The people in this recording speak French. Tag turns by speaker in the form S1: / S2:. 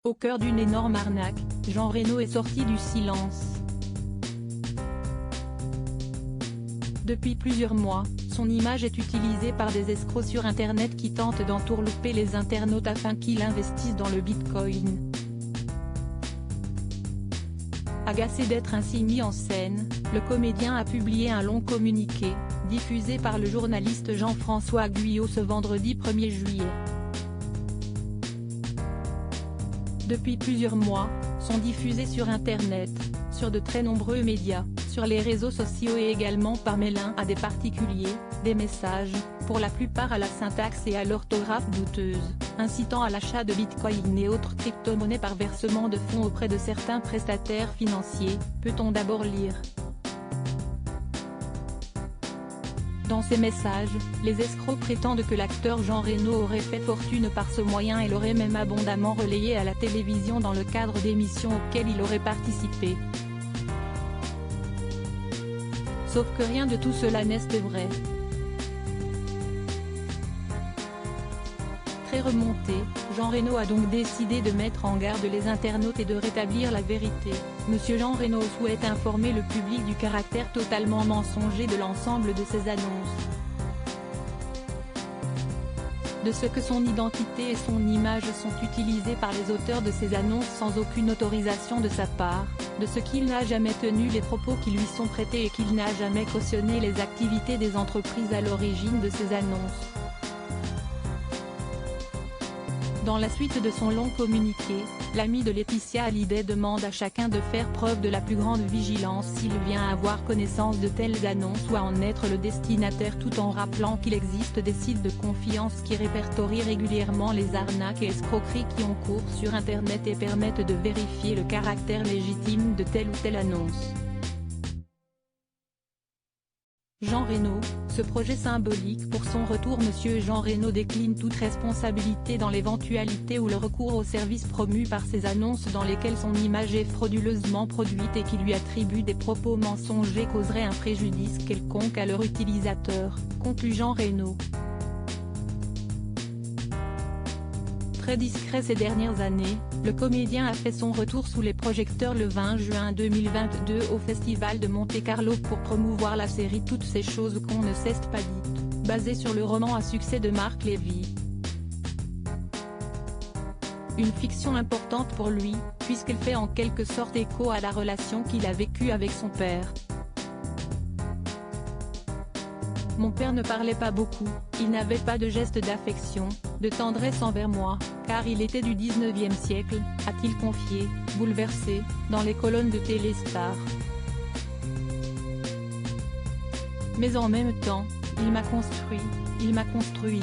S1: Au cœur d'une énorme arnaque, Jean Reno est sorti du silence. Depuis plusieurs mois, son image est utilisée par des escrocs sur Internet qui tentent d'entourlouper les internautes afin qu'ils investissent dans le Bitcoin. Agacé d'être ainsi mis en scène, le comédien a publié un long communiqué, diffusé par le journaliste Jean-François Guyot ce vendredi 1er juillet. Depuis plusieurs mois, sont diffusés sur Internet, sur de très nombreux médias, sur les réseaux sociaux et également par mail à des particuliers, des messages, pour la plupart à la syntaxe et à l'orthographe douteuse, incitant à l'achat de Bitcoin et autres crypto-monnaies par versement de fonds auprès de certains prestataires financiers, peut-on d'abord lire. Dans ces messages, les escrocs prétendent que l'acteur Jean Reno aurait fait fortune par ce moyen et l'aurait même abondamment relayé à la télévision dans le cadre d'émissions auxquelles il aurait participé. Sauf que rien de tout cela n'est vrai. Très remonté, Jean Reno a donc décidé de mettre en garde les internautes et de rétablir la vérité. Monsieur Jean Reno souhaite informer le public du caractère totalement mensonger de l'ensemble de ces annonces. De ce que son identité et son image sont utilisées par les auteurs de ces annonces sans aucune autorisation de sa part, de ce qu'il n'a jamais tenu les propos qui lui sont prêtés et qu'il n'a jamais cautionné les activités des entreprises à l'origine de ces annonces. Dans la suite de son long communiqué, l'ami de Laetitia Hallyday demande à chacun de faire preuve de la plus grande vigilance s'il vient avoir connaissance de telles annonces ou à en être le destinataire, tout en rappelant qu'il existe des sites de confiance qui répertorient régulièrement les arnaques et escroqueries qui ont cours sur Internet et permettent de vérifier le caractère légitime de telle ou telle annonce. Jean Reno, ce projet symbolique pour son retour. Monsieur Jean Reno décline toute responsabilité dans l'éventualité où le recours aux services promus par ces annonces dans lesquelles son image est frauduleusement produite et qui lui attribuent des propos mensongers causerait un préjudice quelconque à leur utilisateur, conclut Jean Reno. Très discret ces dernières années, le comédien a fait son retour sous les projecteurs le 20 juin 2022 au Festival de Monte-Carlo pour promouvoir la série Toutes ces choses qu'on ne s'est pas dites, basée sur le roman à succès de Marc Lévy. Une fiction importante pour lui, puisqu'elle fait en quelque sorte écho à la relation qu'il a vécue avec son père. Mon père ne parlait pas beaucoup, il n'avait pas de gestes d'affection, de tendresse envers moi, car il était du 19e siècle, a-t-il confié, bouleversé, dans les colonnes de Téléstar. Mais en même temps, il m'a construit,